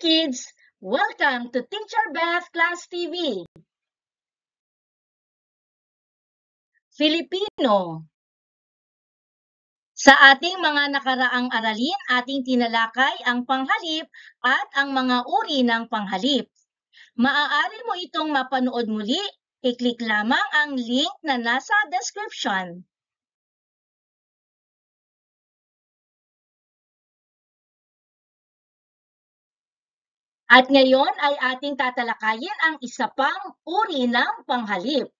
kids! Welcome to Teacher Beth Class TV. Filipino. Sa ating mga nakaraang aralin, ating tinalakay ang panghalip at ang mga uri ng panghalip. Maaari mo itong mapanood muli. I-click lamang ang link na nasa description. At ngayon ay ating tatalakayin ang isa pang uri ng panghalip,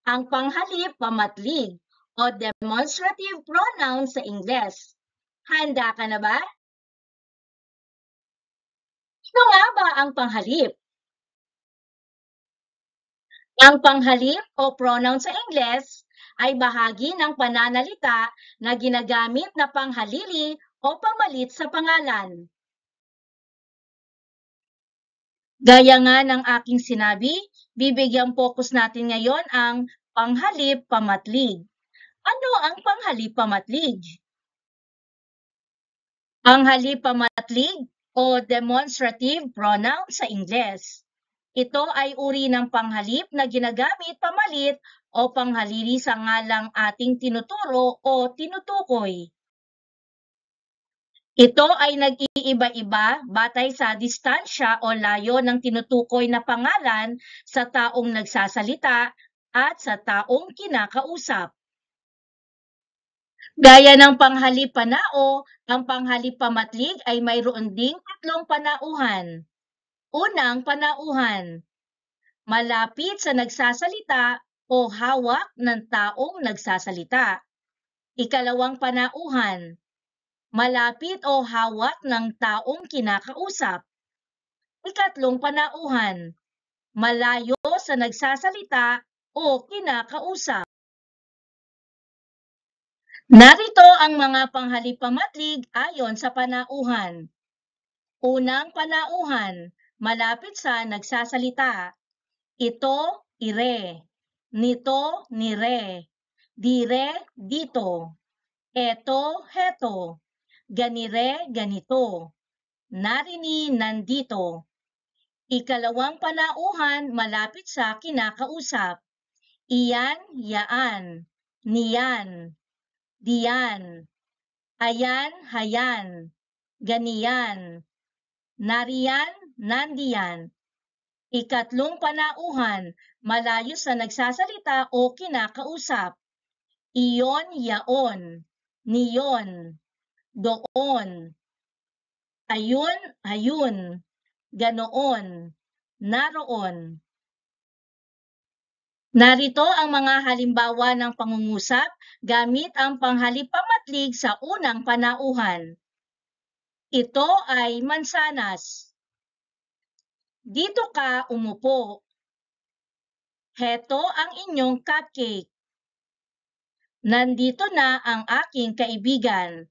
ang panghalip pamatlig o demonstrative pronoun sa Ingles. Handa ka na ba? Ano nga ba ang panghalip? Ang panghalip o pronoun sa Ingles ay bahagi ng pananalita na ginagamit na panghalili o pamalit sa pangalan. Gaya nga ng aking sinabi, bibigyang focus natin ngayon ang panghalip pamatlig. Ano ang panghalip pamatlig? Panghalip pamatlig o demonstrative pronoun sa Ingles. Ito ay uri ng panghalip na ginagamit pamalit o panghalili sa ngalang ating tinuturo o tinutukoy. Ito ay nag-iiba-iba batay sa distansya o layo ng tinutukoy na pangalan sa taong nagsasalita at sa taong kinakausap. Gaya ng panghalip panao, ang panghalip pamatlig ay mayroon ding tatlong panauhan. Unang panauhan, malapit sa nagsasalita o hawak ng taong nagsasalita. Ikalawang panauhan, malapit o hawak ng taong kinakausap. Ikatlong panauhan, malayo sa nagsasalita o kinakausap. Narito ang mga panghalip pamatlig ayon sa panauhan. Unang panauhan, malapit sa nagsasalita. Ito, ire. Nito, nire. Dire, dito. Eto, heto. Ganire, ganito. Narini, nandito. Ikalawang panauhan, malapit sa kinakausap. Iyan, yaan. Niyan. Diyan. Ayan, hayan. Ganiyan. Nariyan, nandiyan. Ikatlong panauhan, malayo sa nagsasalita o kinakausap. Iyon, yaon. Niyon. Doon. Ayun, ayun. Ganoon. Naroon. Narito ang mga halimbawa ng pangungusap gamit ang panghalip pamatlig sa unang panauhan. Ito ay mansanas. Dito ka umupo. Heto ang inyong cupcake. Nandito na ang aking kaibigan.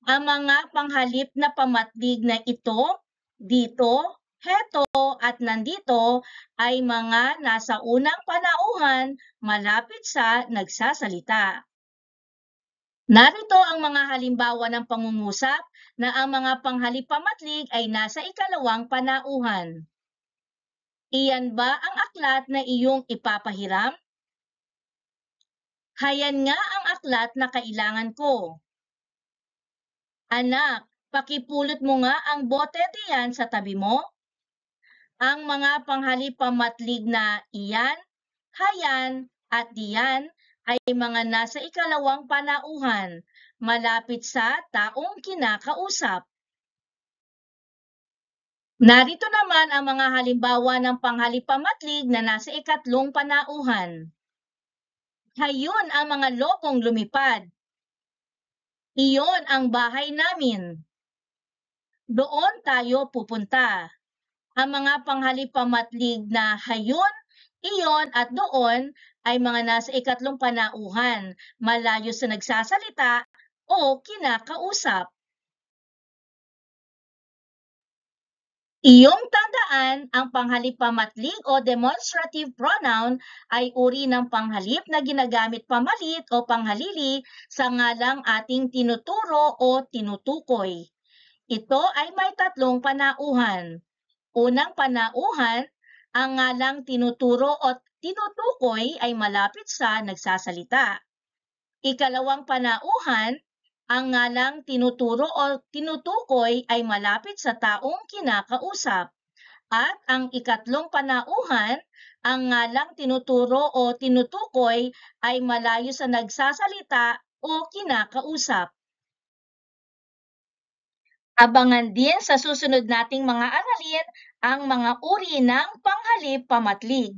Ang mga panghalip na pamatlig na ito, dito, heto at nandito ay mga nasa unang panauhan malapit sa nagsasalita. Narito ang mga halimbawa ng pangungusap na ang mga panghalip pamatlig ay nasa ikalawang panauhan. Iyan ba ang aklat na iyong ipapahiram? Hayan nga ang aklat na kailangan ko. Anak, pakipulot mo nga ang bote diyan sa tabi mo. Ang mga panghalip pamatlig na iyan, hayan, at diyan ay mga nasa ikalawang panauhan, malapit sa taong kinakausap. Narito naman ang mga halimbawa ng panghalip pamatlig na nasa ikatlong panauhan. Hayun ang mga lobong lumipad. Iyon ang bahay namin. Doon tayo pupunta. Ang mga panghalip pamatlig na hayun, iyon at doon ay mga nasa ikatlong panauhan, malayo sa nagsasalita o kinakausap. Iyong tandaan, ang panghalip pamatlig o demonstrative pronoun ay uri ng panghalip na ginagamit pamalit o panghalili sa ngalang ating tinuturo o tinutukoy. Ito ay may tatlong panauhan. Unang panauhan, ang ngalang tinuturo o tinutukoy ay malapit sa nagsasalita. Ikalawang panauhan, ang ngalang tinuturo o tinutukoy ay malapit sa taong kinakausap. At ang ikatlong panauhan, ang ngalang tinuturo o tinutukoy ay malayo sa nagsasalita o kinakausap. Abangan din sa susunod nating mga aralin ang mga uri ng panghalip pamatlig.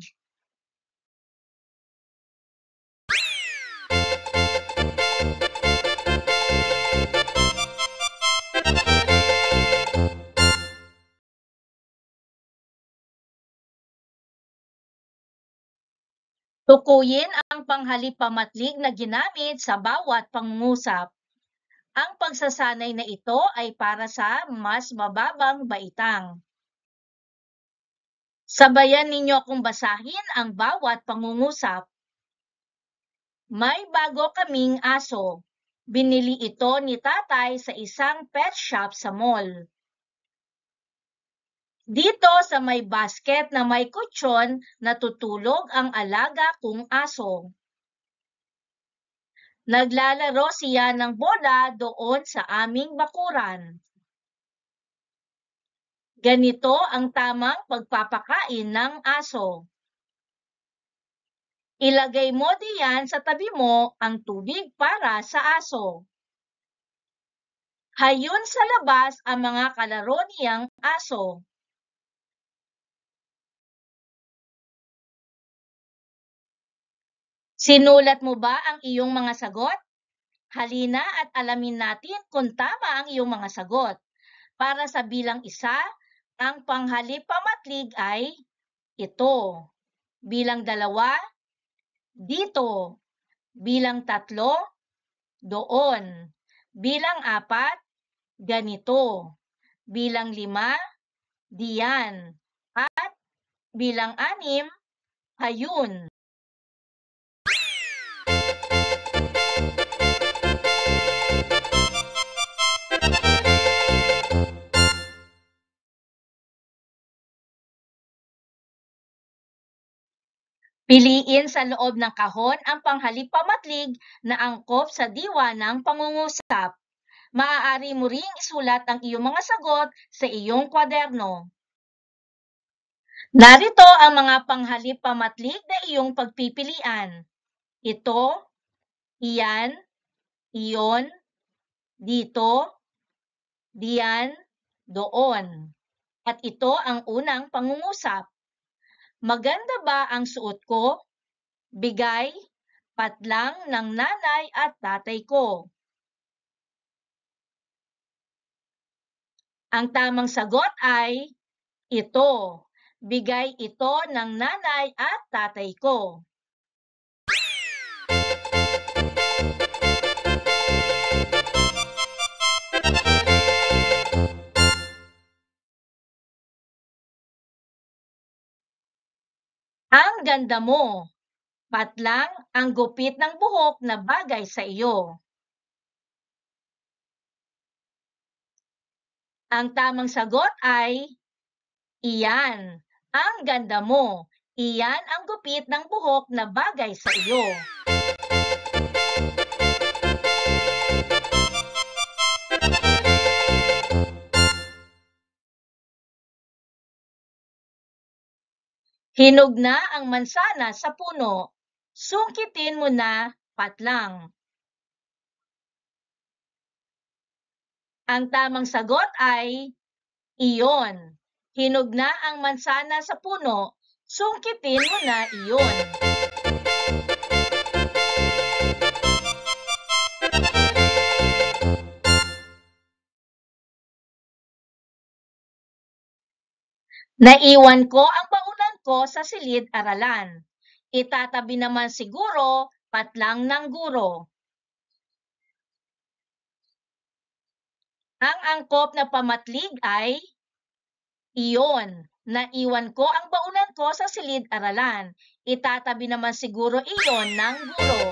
Tukuyin ang panghalip pamatlig na ginamit sa bawat pangungusap. Ang pagsasanay na ito ay para sa mas mababang baitang. Sabayan ninyo akong basahin ang bawat pangungusap. May bago kaming aso. Binili ito ni tatay sa isang pet shop sa mall. Dito sa may basket na may kutsyon, natutulog ang alaga kong aso. Naglalaro siya ng bola doon sa aming bakuran. Ganito ang tamang pagpapakain ng aso. Ilagay mo diyan sa tabi mo ang tubig para sa aso. Hayon sa labas ang mga kalaro niyang aso. Sinulat mo ba ang iyong mga sagot? Halina at alamin natin kung tama ang iyong mga sagot. Para sa bilang 1, ang panghalip pamatlig ay ito. Bilang 2, dito. Bilang 3, doon. Bilang 4, ganito. Bilang 5, diyan. At bilang 6, hayun. Piliin sa loob ng kahon ang panghalip pamatlig na angkop sa diwa ng pangungusap. Maaari mo ring isulat ang iyong mga sagot sa iyong kwaderno. Narito ang mga panghalip pamatlig na iyong pagpipilian. Ito, iyan, iyon, dito, diyan, doon. At ito ang unang pangungusap. Maganda ba ang suot ko? Bigay, patlang ng nanay at tatay ko. Ang tamang sagot ay ito. Bigay ito ng nanay at tatay ko. Ang ganda mo. Patlang ang gupit ng buhok na bagay sa iyo. Ang tamang sagot ay iyan. Ang ganda mo. Iyan ang gupit ng buhok na bagay sa iyo. Hinog na ang mansana sa puno. Sungkitin mo na, patlang. Ang tamang sagot ay iyon. Hinog na ang mansana sa puno. Sungkitin mo na iyon. Naiwan ko ang baunan ko sa silid-aralan. Itatabi naman siguro, patlang ng guro. Ang angkop na pamatlig ay iyon. Naiwan ko ang baunan ko sa silid-aralan. Itatabi naman siguro iyon ng guro.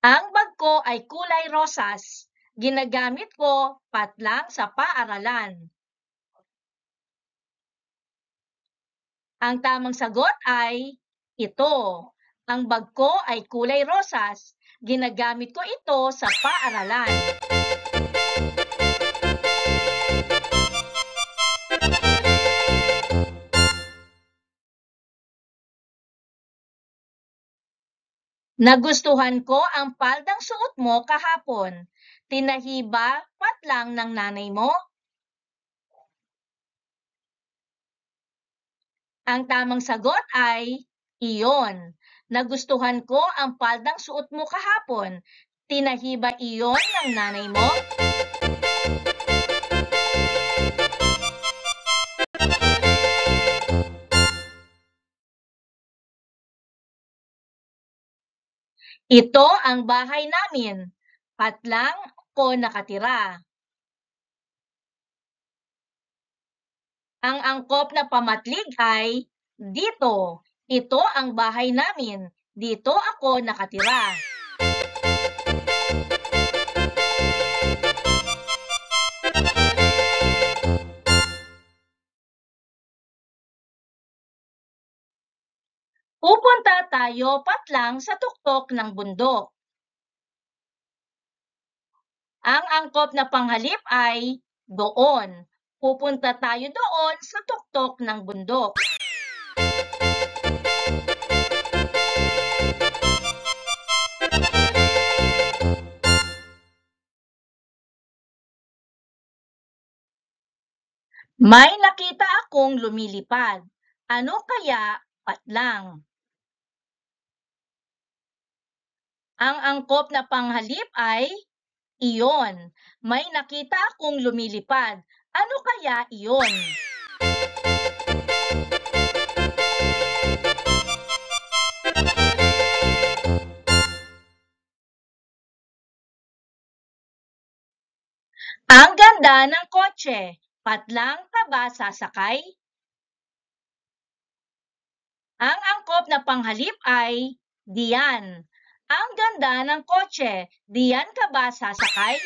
Ang bag ko ay kulay rosas. Ginagamit ko patlang sa paaralan. Ang tamang sagot ay ito. Ang bag ko ay kulay rosas. Ginagamit ko ito sa paaralan. Nagustuhan ko ang paldang suot mo kahapon. Tinahi ba patlang ng nanay mo? Ang tamang sagot ay iyon. Nagustuhan ko ang paldang suot mo kahapon. Tinahi ba iyon ng nanay mo? Ito ang bahay namin. Patlang ko nakatira. Ang angkop na pamatlig ay dito. Ito ang bahay namin. Dito ako nakatira. Pupunta tayo patlang sa tuktok ng bundok. Ang angkop na panghalip ay doon. Pupunta tayo doon sa tuktok ng bundok. May nakita akong lumilipad. Ano kaya patlang? Ang angkop na panghalip ay iyon. May nakita akong lumilipad. Ano kaya iyon? Ang ganda ng kotse. Patlang ka ba sasakay? Ang angkop na panghalip ay diyan. Ang ganda ng kotse. Diyan ka ba sasakay?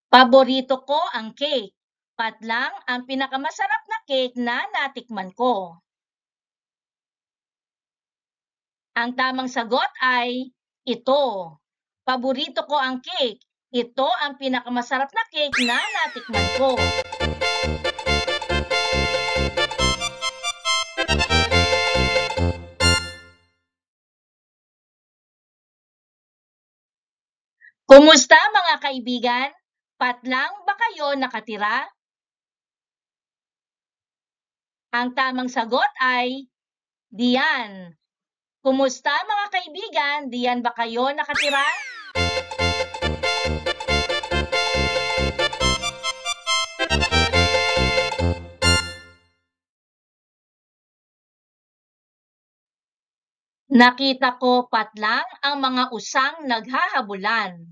Paborito ko ang cake. Patlang ang pinakamasarap na cake na natikman ko. Ang tamang sagot ay ito. Paborito ko ang cake. Ito ang pinakamasarap na cake na natikman ko. Kumusta mga kaibigan? Patlang ba kayo nakatira? Ang tamang sagot ay diyan. Kumusta mga kaibigan? Diyan ba kayo nakatira? Nakita ko patlang ang mga usang naghahabulan.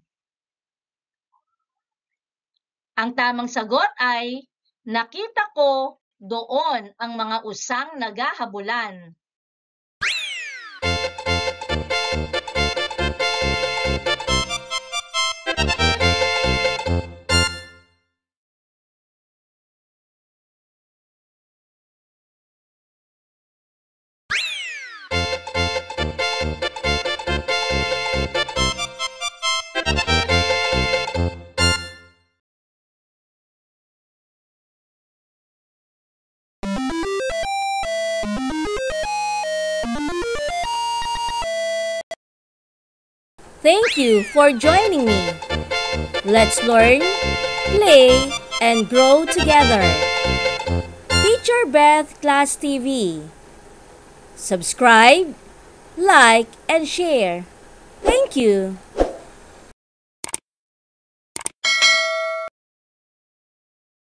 Ang tamang sagot ay nakita ko doon ang mga usang naghahabulan. Thank you for joining me. Let's learn, play, and grow together. Teacher Beth Class TV. Subscribe, like, and share. Thank you.